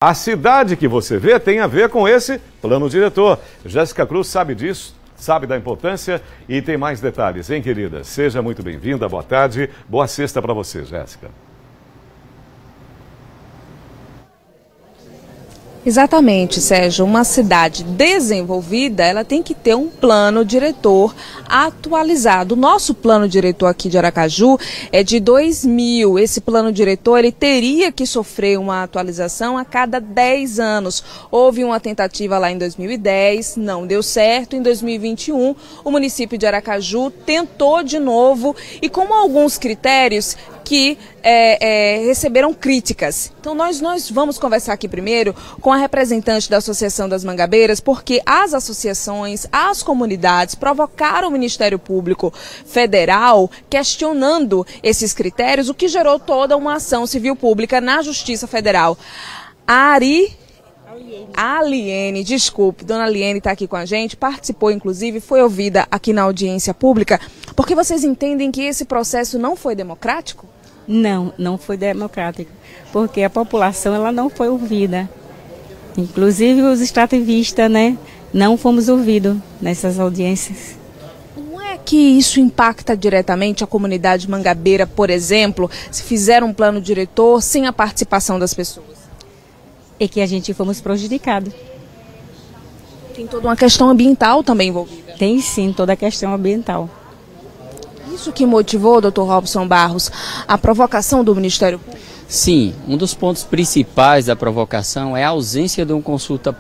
A cidade que você vê tem a ver com esse plano diretor. Jéssica Cruz sabe disso, sabe da importância e tem mais detalhes, hein, querida? Seja muito bem-vinda, boa tarde, boa sexta para você, Jéssica. Exatamente, Sérgio. Uma cidade desenvolvida, ela tem que ter um plano diretor atualizado. O nosso plano diretor aqui de Aracaju é de 2000. Esse plano diretor, ele teria que sofrer uma atualização a cada 10 anos. Houve uma tentativa lá em 2010, não deu certo. Em 2021, o município de Aracaju tentou de novo e com alguns critérios que receberam críticas. Então nós vamos conversar aqui primeiro com a representante da Associação das Mangabeiras, porque as associações, as comunidades provocaram o Ministério Público Federal questionando esses critérios, o que gerou toda uma ação civil pública na Justiça Federal. Aliene, desculpe, dona Aliene está aqui com a gente, participou inclusive, foi ouvida aqui na audiência pública, porque vocês entendem que esse processo não foi democrático? Não foi democrático, porque a população ela não foi ouvida. Inclusive os extrativistas, né, não fomos ouvidos nessas audiências. Como é que isso impacta diretamente a comunidade mangabeira, por exemplo, se fizer um plano diretor sem a participação das pessoas? É que a gente fomos prejudicados. Tem toda uma questão ambiental também envolvida. Tem sim, toda a questão ambiental. Isso que motivou, doutor Robson Barros, a provocação do Ministério Público? Sim, um dos pontos principais da provocação é a ausência de uma consulta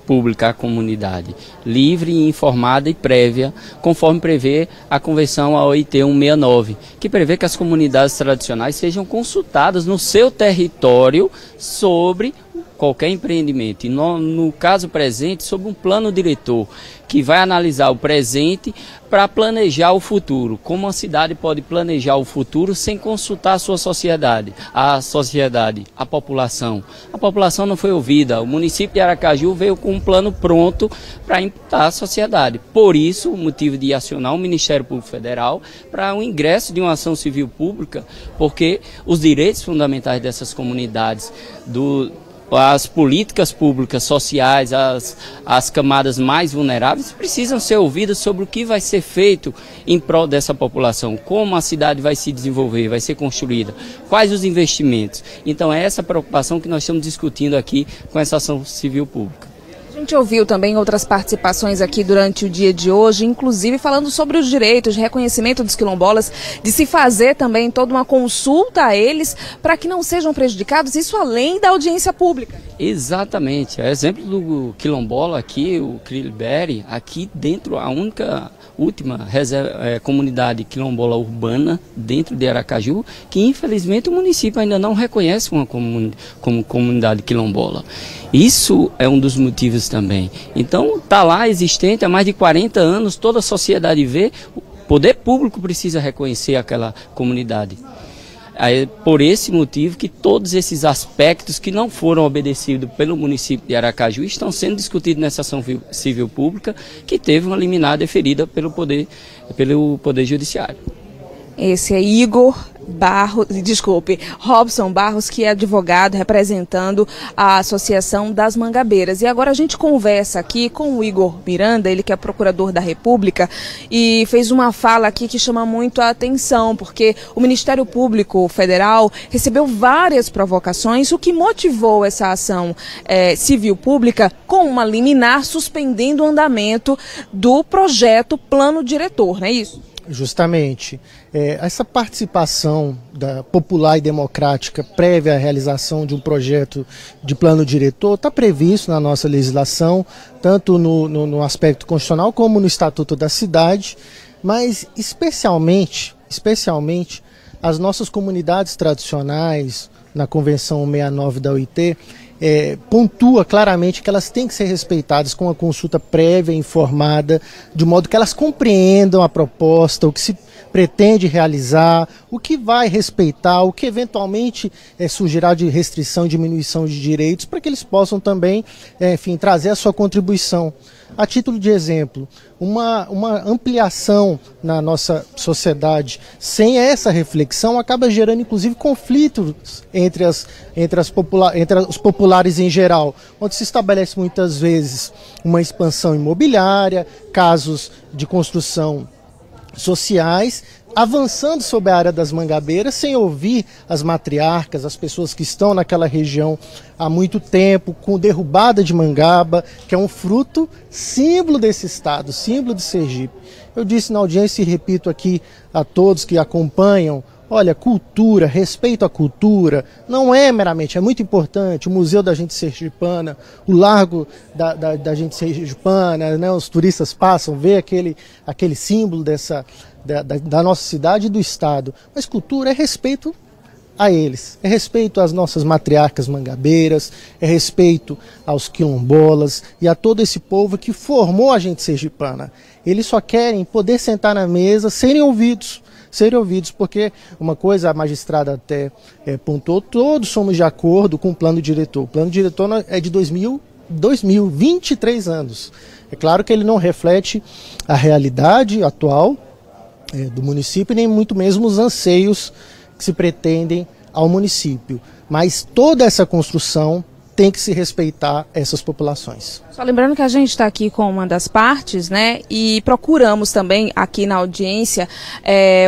pública à comunidade, livre, informada e prévia, conforme prevê a Convenção OIT 169, que prevê que as comunidades tradicionais sejam consultadas no seu território sobre qualquer empreendimento. E no caso presente, sobre um plano diretor, que vai analisar o presente para planejar o futuro. Como a cidade pode planejar o futuro sem consultar a sua sociedade, a população. A população não foi ouvida. O município de Aracaju veio com um plano pronto para imputar a sociedade. Por isso, o motivo de acionar o Ministério Público Federal para o ingresso de uma ação civil pública, porque os direitos fundamentais dessas comunidades, as políticas públicas sociais, as camadas mais vulneráveis precisam ser ouvidas sobre o que vai ser feito em prol dessa população, como a cidade vai se desenvolver, vai ser construída, quais os investimentos. Então é essa preocupação que nós estamos discutindo aqui com essa ação civil pública. A gente ouviu também outras participações aqui durante o dia de hoje, inclusive falando sobre os direitos de reconhecimento dos quilombolas, de se fazer também toda uma consulta a eles para que não sejam prejudicados, isso além da audiência pública. Exatamente. Exemplo do quilombola aqui, o Criliberi, aqui dentro, a última comunidade quilombola urbana dentro de Aracaju, que infelizmente o município ainda não reconhece como comunidade quilombola. Isso é um dos motivos também. Então está lá existente há mais de 40 anos, toda a sociedade vê, o poder público precisa reconhecer aquela comunidade. É por esse motivo que todos esses aspectos que não foram obedecidos pelo município de Aracaju estão sendo discutidos nessa ação civil pública, que teve uma liminar deferida pelo Poder Judiciário. Esse é Robson Barros, que é advogado representando a Associação das Mangabeiras. E agora a gente conversa aqui com o Igor Miranda, ele que é procurador da República, e fez uma fala aqui que chama muito a atenção, porque o Ministério Público Federal recebeu várias provocações, o que motivou essa ação civil pública com uma liminar suspendendo o andamento do projeto Plano Diretor, não é isso? Justamente. Essa participação popular e democrática prévia à realização de um projeto de plano diretor está previsto na nossa legislação, tanto no aspecto constitucional como no Estatuto da Cidade, mas especialmente as nossas comunidades tradicionais, na Convenção 169 da OIT, pontua claramente que elas têm que ser respeitadas com uma consulta prévia, informada, de modo que elas compreendam a proposta, pretende realizar, o que vai respeitar, o que eventualmente surgirá de restrição, diminuição de direitos, para que eles possam também, enfim, trazer a sua contribuição. A título de exemplo, uma ampliação na nossa sociedade sem essa reflexão acaba gerando inclusive conflitos entre os populares em geral, onde se estabelece muitas vezes uma expansão imobiliária, casos de construção sociais, avançando sobre a área das mangabeiras, sem ouvir as matriarcas, as pessoas que estão naquela região há muito tempo, com derrubada de mangaba, que é um fruto símbolo desse estado, símbolo de Sergipe. Eu disse na audiência e repito aqui a todos que acompanham, olha, cultura, respeito à cultura, não é meramente, é muito importante, o Museu da Gente Sergipana, o Largo da Gente Sergipana, né, os turistas passam, vê aquele símbolo da nossa cidade e do estado, mas cultura é respeito a eles, é respeito às nossas matriarcas mangabeiras, é respeito aos quilombolas e a todo esse povo que formou a Gente Sergipana. Eles só querem poder sentar na mesa, serem ouvidos, porque uma coisa a magistrada até pontuou, todos somos de acordo com o plano diretor. O plano diretor é de 2000, 23 anos. É claro que ele não reflete a realidade atual do município, nem muito mesmo os anseios que se pretendem ao município. Mas toda essa construção tem que se respeitar essas populações. Só lembrando que a gente está aqui com uma das partes, né, e procuramos também aqui na audiência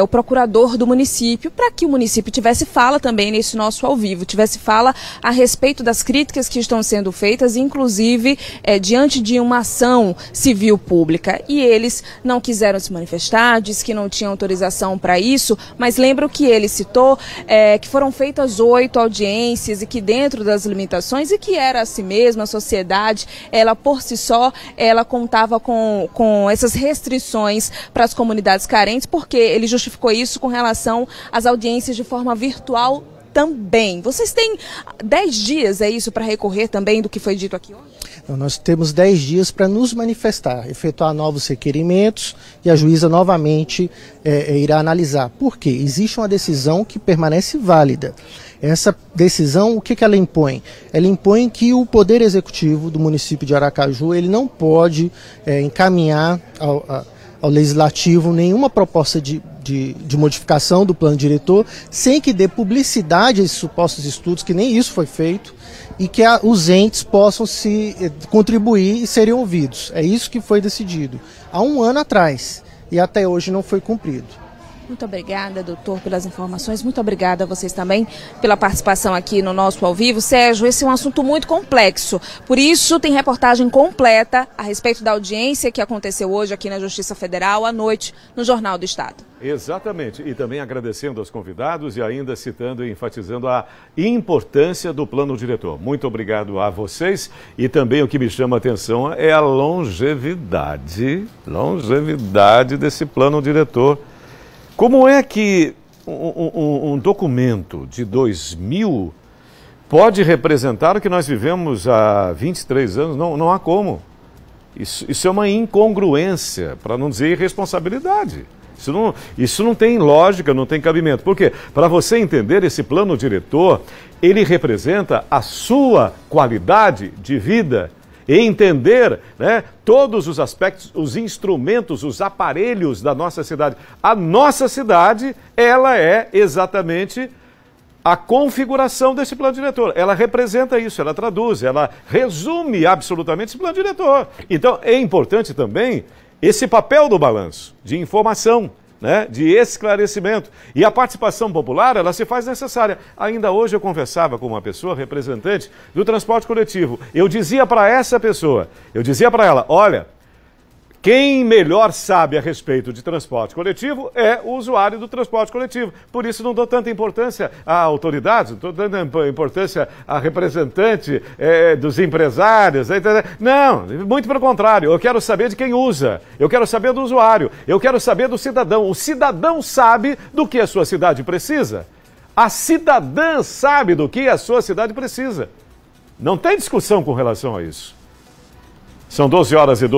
o procurador do município, para que o município tivesse fala também nesse nosso ao vivo, tivesse fala a respeito das críticas que estão sendo feitas, inclusive diante de uma ação civil pública. E eles não quiseram se manifestar, disse que não tinha autorização para isso, mas lembro que ele citou que foram feitas 8 audiências e que dentro das limitações e que era assim mesmo, a sociedade, ela por si só, ela contava com essas restrições para as comunidades carentes, porque ele justificou isso com relação às audiências de forma virtual também. Vocês têm 10 dias, é isso, para recorrer também do que foi dito aqui hoje? Então, nós temos 10 dias para nos manifestar, efetuar novos requerimentos e a juíza novamente irá analisar. Por quê? Existe uma decisão que permanece válida. Essa decisão, o que ela impõe? Ela impõe que o Poder Executivo do município de Aracaju ele não pode encaminhar ao Legislativo nenhuma proposta de modificação do plano diretor sem que dê publicidade a esses supostos estudos, que nem isso foi feito, e que os entes possam contribuir e serem ouvidos. É isso que foi decidido há um ano atrás e até hoje não foi cumprido. Muito obrigada, doutor, pelas informações. Muito obrigada a vocês também pela participação aqui no nosso ao vivo. Sérgio, esse é um assunto muito complexo. Por isso, tem reportagem completa a respeito da audiência que aconteceu hoje aqui na Justiça Federal, à noite, no Jornal do Estado. Exatamente. E também agradecendo aos convidados e ainda citando e enfatizando a importância do plano diretor. Muito obrigado a vocês. E também o que me chama a atenção é a longevidade desse plano diretor. Como é que um documento de 2000 pode representar o que nós vivemos há 23 anos? Não há como. Isso é uma incongruência, para não dizer irresponsabilidade. Isso não tem lógica, não tem cabimento. Por quê? Para você entender, esse plano diretor, ele representa a sua qualidade de vida. E entender, né, todos os aspectos, os instrumentos, os aparelhos da nossa cidade. A nossa cidade, ela é exatamente a configuração desse plano diretor. Ela representa isso, ela traduz, ela resume absolutamente esse plano diretor. Então, é importante também esse papel do balanço, de informação, né, de esclarecimento. E a participação popular, ela se faz necessária. Ainda hoje eu conversava com uma pessoa, representante do transporte coletivo. Eu dizia para essa pessoa, ela, olha, quem melhor sabe a respeito de transporte coletivo é o usuário do transporte coletivo. Por isso não dou tanta importância a autoridades, não dou tanta importância a representante dos empresários. Não, muito pelo contrário. Eu quero saber de quem usa, eu quero saber do usuário, eu quero saber do cidadão. O cidadão sabe do que a sua cidade precisa. A cidadã sabe do que a sua cidade precisa. Não tem discussão com relação a isso. São 12 horas e 12